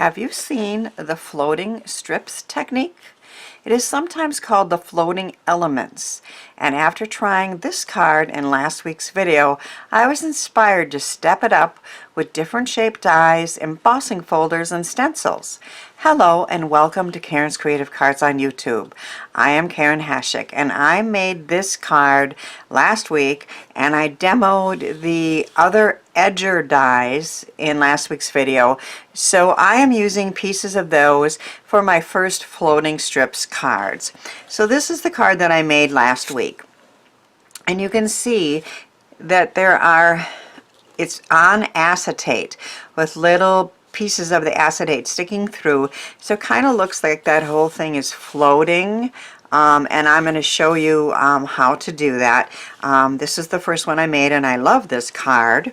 Have you seen the floating strips technique? It is sometimes called the floating elements, and after trying this card in last week's video, I was inspired to step it up with different shaped dies, embossing folders, and stencils. Hello and welcome to Karen's Creative Cards on YouTube. I am Karen Hashik, and I made this card last week, and I demoed the other edger dies in last week's video, so I am using pieces of those for my first floating strips cards. So this is the card that I made last week, and you can see that it's on acetate with little pieces of the acetate sticking through, so it kind of looks like that whole thing is floating. And I'm going to show you how to do that. This is the first one I made, and I love this card.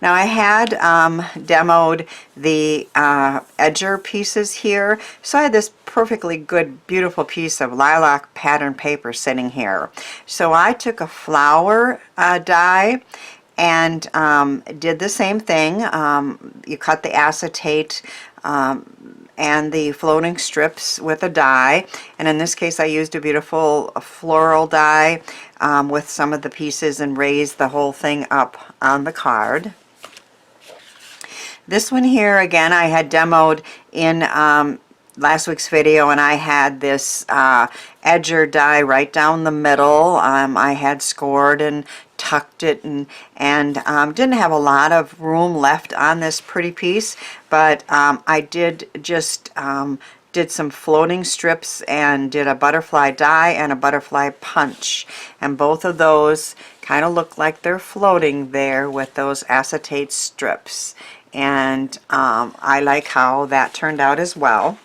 Now I had demoed the edger pieces here, so I had this perfectly good, beautiful piece of lilac pattern paper sitting here. So I took a flower die and did the same thing. You cut the acetate and the floating strips with a die, and in this case I used a beautiful floral die with some of the pieces and raised the whole thing up on the card. This one here, again, I had demoed in last week's video, and I had this edger die right down the middle. I had scored and tucked it and didn't have a lot of room left on this pretty piece, but I did just did some floating strips and did a butterfly die and a butterfly punch, and both of those kind of look like they're floating there with those acetate strips, and I like how that turned out as well.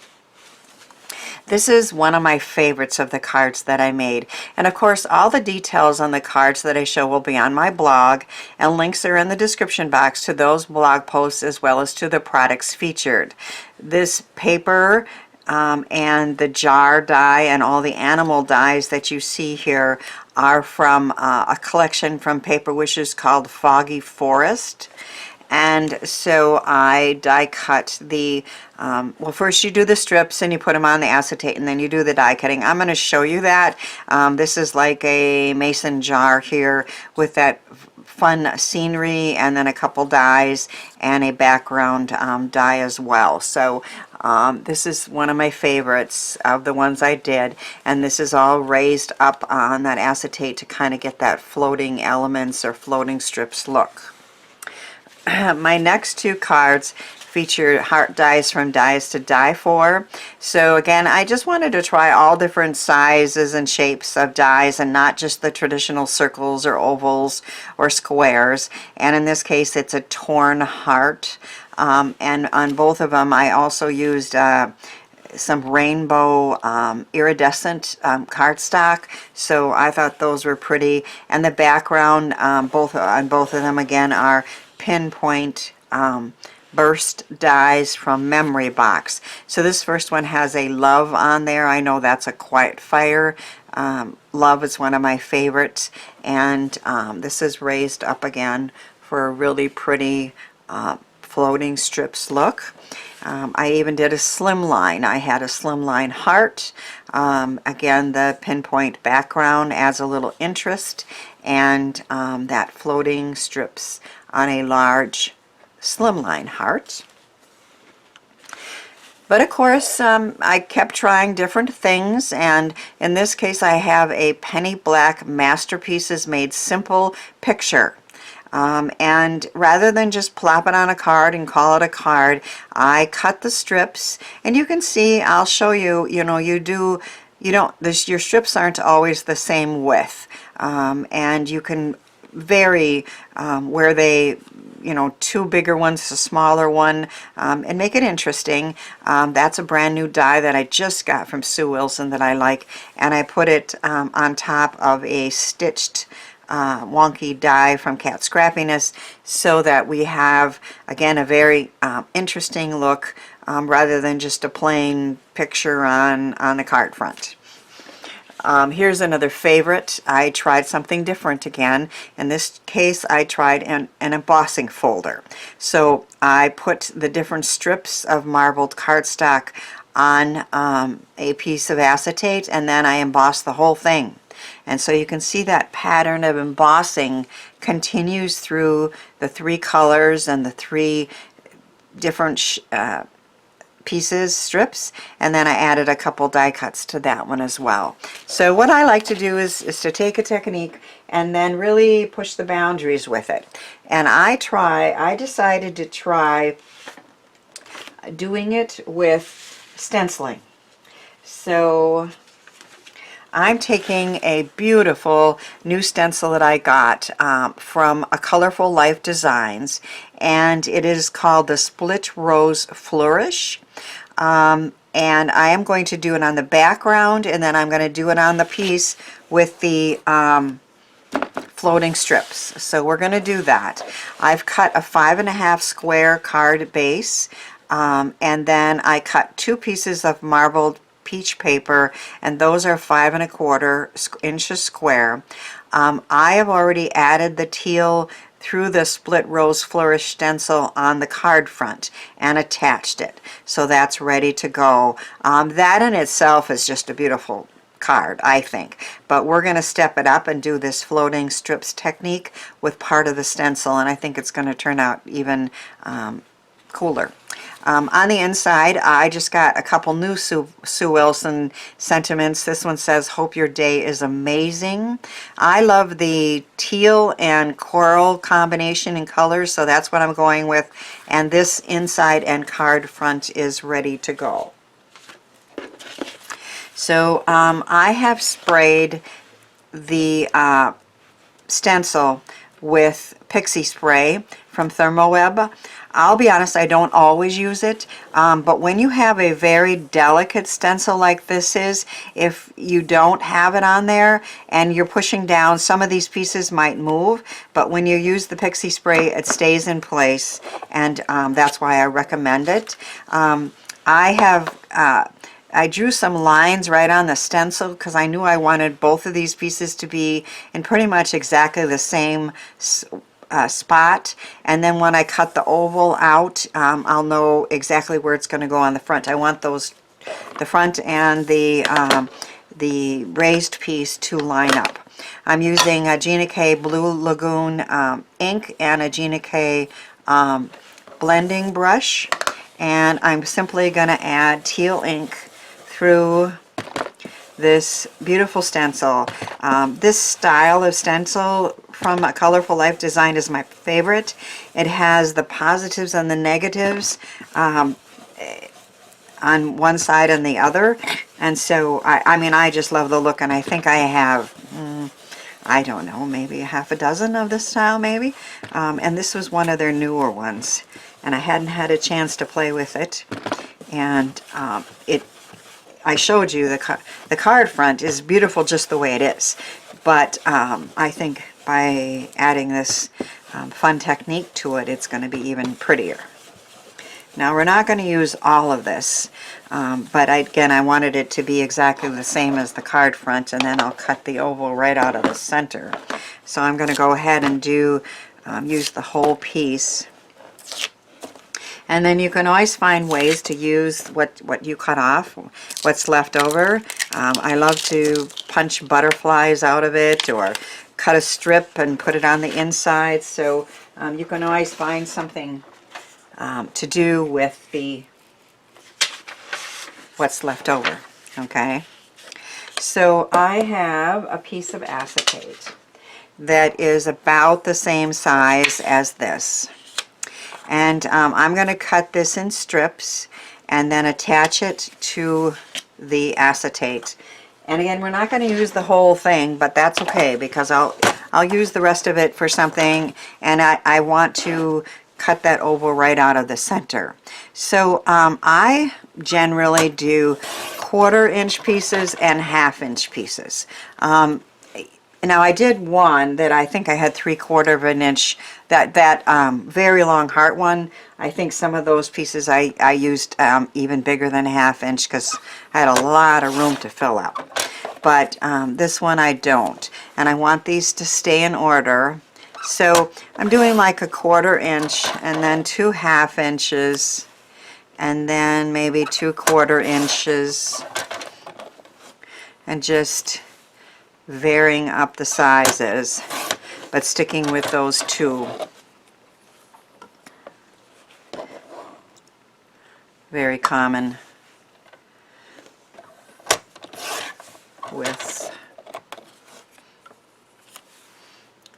This is one of my favorites of the cards that I made, and of course all the details on the cards that I show will be on my blog, and links are in the description box to those blog posts as well as to the products featured. This paper and the jar die and all the animal dies that you see here are from a collection from Paper Wishes called Foggy Forest. And so I die cut the, well, first you do the strips and you put them on the acetate, and then you do the die cutting. I'm going to show you that. This is like a mason jar here with that fun scenery and then a couple dies and a background die as well. So this is one of my favorites of the ones I did, and this is all raised up on that acetate to kind of get that floating elements or floating strips look. My next two cards featured heart dies from Dies to Die For. So again, I just wanted to try all different sizes and shapes of dies and not just the traditional circles or ovals or squares. And in this case, it's a torn heart. And on both of them, I also used some rainbow iridescent cardstock, so I thought those were pretty. And the background on both of them again are pinpoint burst dies from Memory Box. So this first one has a love on there. I know that's a quiet fire. Love is one of my favorites, and this is raised up again for a really pretty floating strips look. I even did a slimline. I had a slimline heart. Again, the pinpoint background adds a little interest, and that floating strips on a large slimline heart. But of course, I kept trying different things, and in this case I have a penny black Masterpieces Made Simple picture. And rather than just plop it on a card and call it a card, I cut the strips, and you can see, I'll show you, your strips aren't always the same width, and you can vary where they, two bigger ones, a smaller one, and make it interesting. That's a brand new die that I just got from Sue Wilson that I like, and I put it on top of a stitched wonky die from Cat Scrappiness, so that we have, again, a very interesting look rather than just a plain picture on the card front. Here's another favorite. I tried something different again. In this case, I tried an embossing folder. So I put the different strips of marbled cardstock on a piece of acetate, and then I embossed the whole thing. And so you can see that pattern of embossing continues through the 3 colors and the 3 different pieces, strips, and then I added a couple die cuts to that one as well. So what I like to do is to take a technique and then really push the boundaries with it. And I decided to try doing it with stenciling. So I'm taking a beautiful new stencil that I got from a Colorful Life Designs, and it is called the Split Rose Flourish. And I am going to do it on the background, and then I'm going to do it on the piece with the floating strips. So we're going to do that. I've cut a 5.5 square card base, and then I cut 2 pieces of marbled peach paper, and those are 5¼ inches square. I have already added the teal through the Split Rose Flourish stencil on the card front and attached it. So that's ready to go. That in itself is just a beautiful card, I think. But we're going to step it up and do this floating strips technique with part of the stencil, and I think it's going to turn out even cooler. On the inside, I just got a couple new Sue Wilson sentiments. This one says, "Hope your day is amazing." I love the teal and coral combination in colors, so that's what I'm going with. And this inside and card front is ready to go. So I have sprayed the stencil with Pixie spray from Therm. I'll be honest, I don't always use it, but when you have a very delicate stencil like this is, if you don't have it on there and you're pushing down, some of these pieces might move, but when you use the Pixie spray, it stays in place, and that's why I recommend it. I drew some lines right on the stencil because I knew I wanted both of these pieces to be in pretty much exactly the same spot, and then when I cut the oval out, I'll know exactly where it's going to go on the front. I want those, the front and the raised piece to line up. I'm using a Gina K Blue Lagoon ink and a Gina K blending brush, and I'm simply going to add teal ink through this beautiful stencil. This style of stencil from a Colorful Life Design is my favorite. It has the positives and the negatives on one side and the other, and so I mean, I just love the look, and I think I have I don't know, maybe a half a dozen of this style maybe, and this was one of their newer ones, and I hadn't had a chance to play with it, and I showed you the card front is beautiful just the way it is, but I think by adding this fun technique to it, it's going to be even prettier. Now we're not going to use all of this, but again, I wanted it to be exactly the same as the card front, and then I'll cut the oval right out of the center. So I'm going to go ahead and use the whole piece. And then you can always find ways to use what you cut off, what's left over. I love to punch butterflies out of it, or cut a strip and put it on the inside. So you can always find something to do with what's left over. Okay. So I have a piece of acetate that is about the same size as this. And I'm going to cut this in strips and then attach it to the acetate. And again, we're not going to use the whole thing, but that's okay, because I'll use the rest of it for something, and I want to cut that oval right out of the center. So I generally do 1/4 inch pieces and 1/2 inch pieces. Now I did one that I think I had 3/4 inch, that very long heart one. I think some of those pieces I used even bigger than 1/2 inch because I had a lot of room to fill up. but this one I don't. And I want these to stay in order. So I'm doing like a 1/4 inch and then 2 1/2 inches and then maybe 2/4 inches, and just varying up the sizes, but sticking with those two. Very common widths.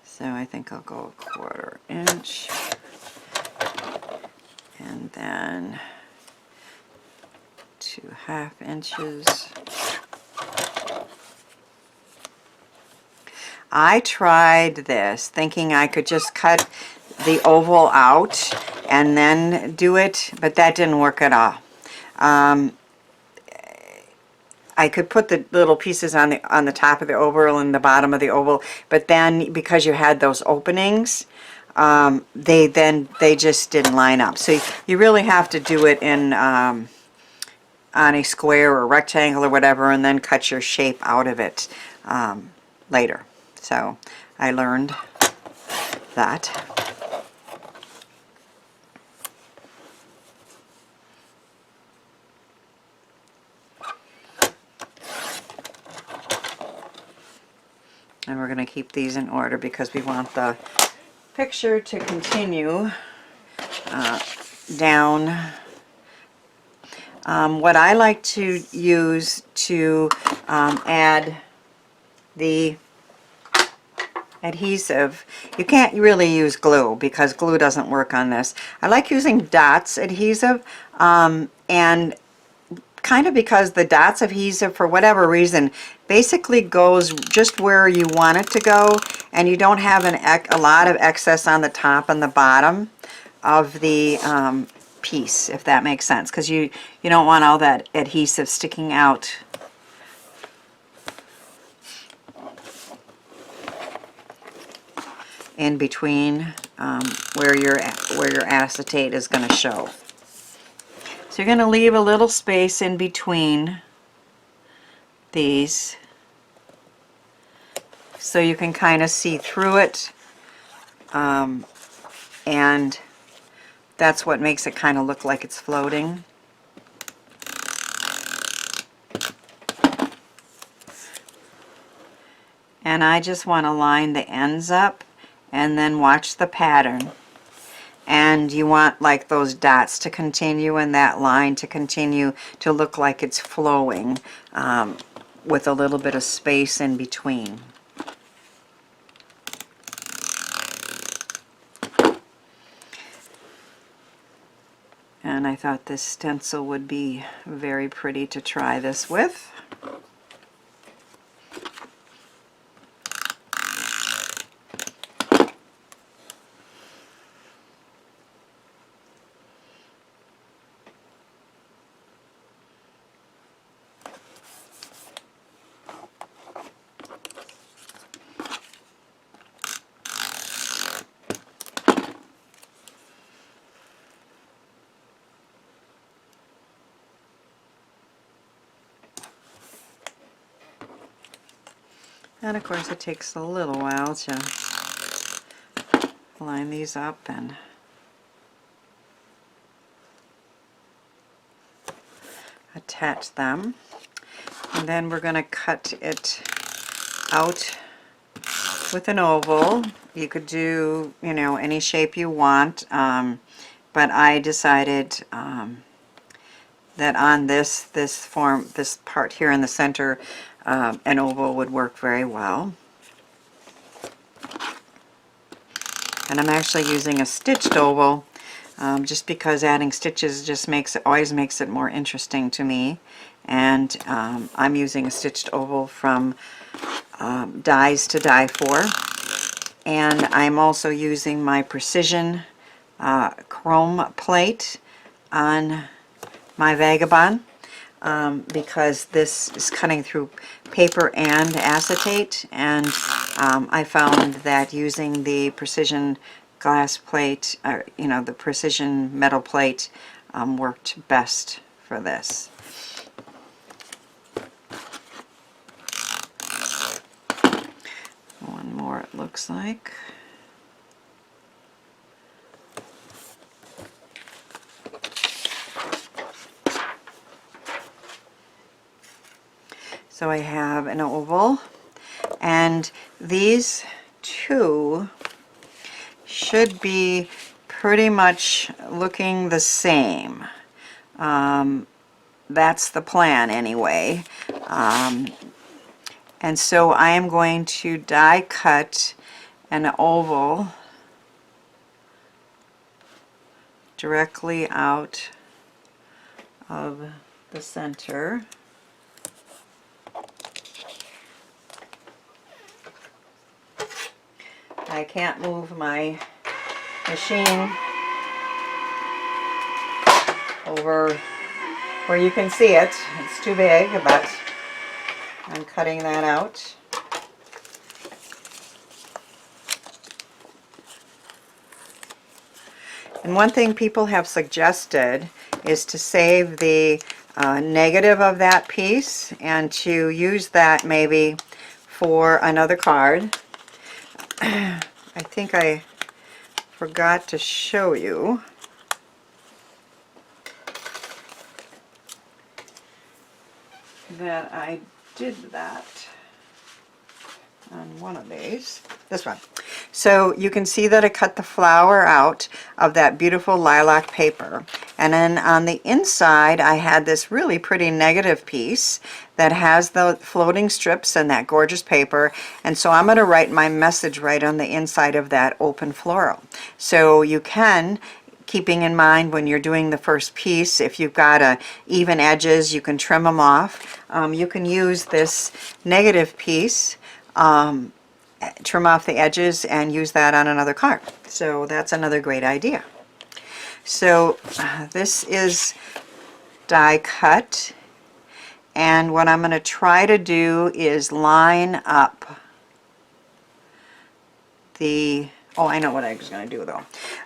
So I think I'll go a 1/4 inch and then 2 1/2 inches. I tried this thinking I could just cut the oval out and then do it, but that didn't work at all. I could put the little pieces on the top of the oval and the bottom of the oval, but then because you had those openings, they just didn't line up. So you really have to do it in on a square or rectangle or whatever, and then cut your shape out of it later. So I learned that. And we're going to keep these in order because we want the picture to continue down. What I like to use to add the adhesive, you can't really use glue because glue doesn't work on this. I like using dots adhesive, and kind of because the dots adhesive, for whatever reason, basically goes just where you want it to go, and you don't have a lot of excess on the top and the bottom of the piece, if that makes sense, because you don't want all that adhesive sticking out. In between where your acetate is going to show. So you're going to leave a little space in between these so you can kind of see through it, and that's what makes it kind of look like it's floating. And I just want to line the ends up and then watch the pattern. And you want like those dots to continue and that line to continue to look like it's flowing with a little bit of space in between. And I thought this stencil would be very pretty to try this with. And of course it takes a little while to line these up and attach them. And then we're going to cut it out with an oval. You could do, you know, any shape you want, but I decided that on this part here in the center, an oval would work very well. And I'm actually using a stitched oval, just because adding stitches just always makes it more interesting to me. And I'm using a stitched oval from Dies to Die For. And I'm also using my precision chrome plate on my Vagabond, because this is cutting through paper and acetate, and I found that using the precision glass plate, you know, the precision metal plate, worked best for this. looks like. So I have an oval, and these two should be pretty much looking the same. That's the plan anyway. And so I am going to die cut an oval directly out of the center. I can't move my machine over where you can see it. It's too big, but I'm cutting that out. And one thing people have suggested is to save the negative of that piece and to use that maybe for another card. I think I forgot to show you. That I did that on one of these, this one. So you can see that I cut the flower out of that beautiful lilac paper, and then on the inside I had this really pretty negative piece that has the floating strips and that gorgeous paper, and so I'm going to write my message right on the inside of that open floral. So you can, keeping in mind when you're doing the first piece, if you've got even edges, you can trim them off. You can use this negative piece, trim off the edges, and use that on another card. So that's another great idea. So this is die cut, and what I'm going to try to do is line up the, oh, I know what I was going to do though.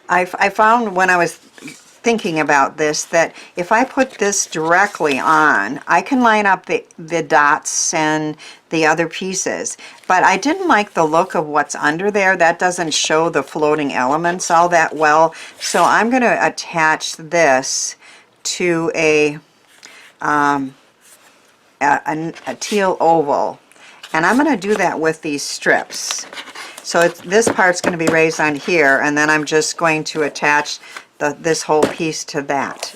I found when I was thinking about this that if I put this directly on, I can line up the dots and the other pieces. But I didn't like the look of what's under there. That doesn't show the floating elements all that well. So I'm going to attach this to a teal oval. And I'm going to do that with these strips. So this part's going to be raised on here, and then I'm just going to attach this whole piece to that.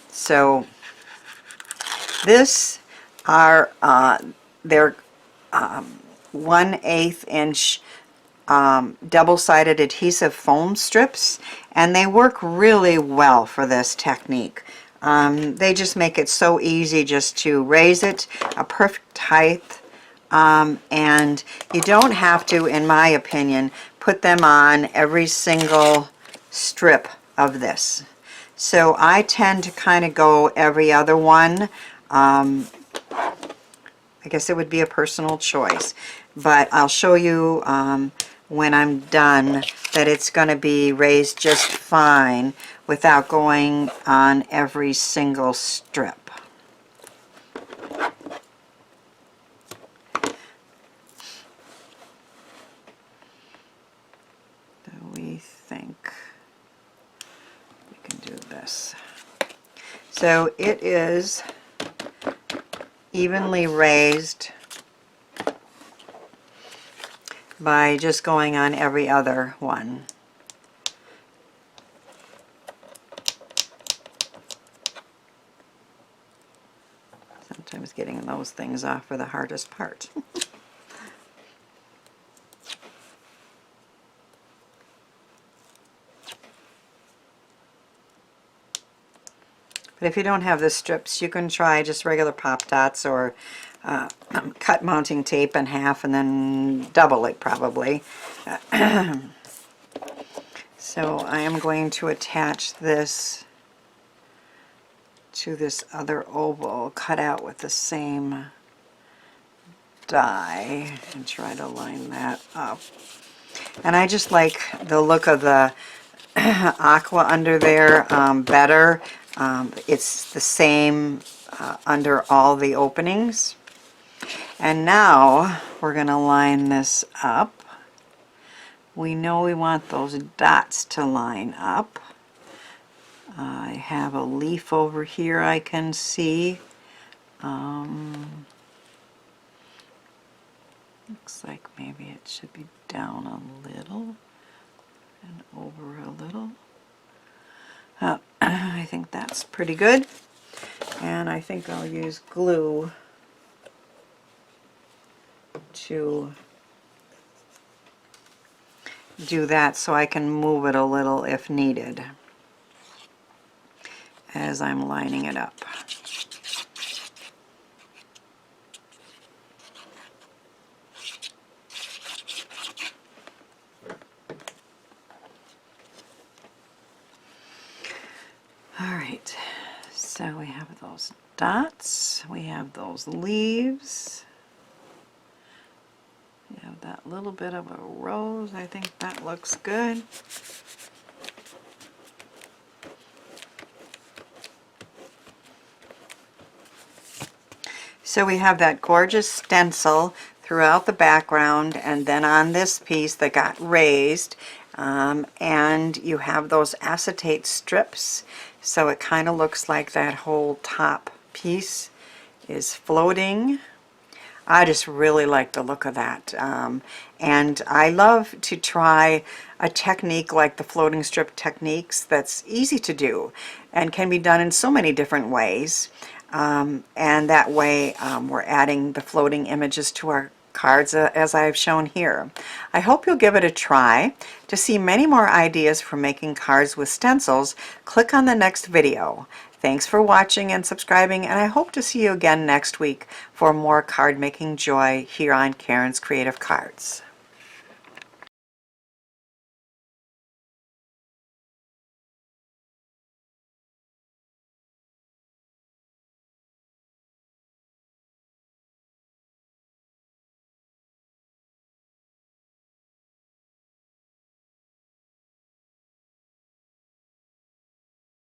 So this are they're 1/8 inch double-sided adhesive foam strips, and they work really well for this technique. They just make it so easy just to raise it a perfect height. And you don't have to, in my opinion, put them on every single strip of this. So I tend to kind of go every other one. I guess it would be a personal choice, but I'll show you when I'm done that it's going to be raised just fine without going on every single strip. We think we can do this. So it is evenly raised by just going on every other one. Sometimes getting those things off are the hardest part. But if you don't have the strips, you can try just regular pop dots or cut mounting tape in half and then double it probably. So I am going to attach this to this other oval cut out with the same die and try to line that up. And I just like the look of the aqua under there better. It's the same under all the openings. And now we're going to line this up. we know we want those dots to line up. I have a leaf over here I can see. Looks like maybe it should be down a little and over a little. I think that's pretty good. And I think I'll use glue to do that so I can move it a little if needed as I'm lining it up. Alright, so we have those dots, we have those leaves, we have that little bit of a rose. I think that looks good. So we have that gorgeous stencil throughout the background, and then on this piece that got raised, and you have those acetate strips, so it kind of looks like that whole top piece is floating. I just really like the look of that, and I love to try a technique like the floating strip techniques that's easy to do and can be done in so many different ways, and that way we're adding the floating images to our cards as I've shown here. I hope you'll give it a try. To see many more ideas for making cards with stencils, click on the next video. Thanks for watching and subscribing, and I hope to see you again next week for more card making joy here on Karen's Creative Cards.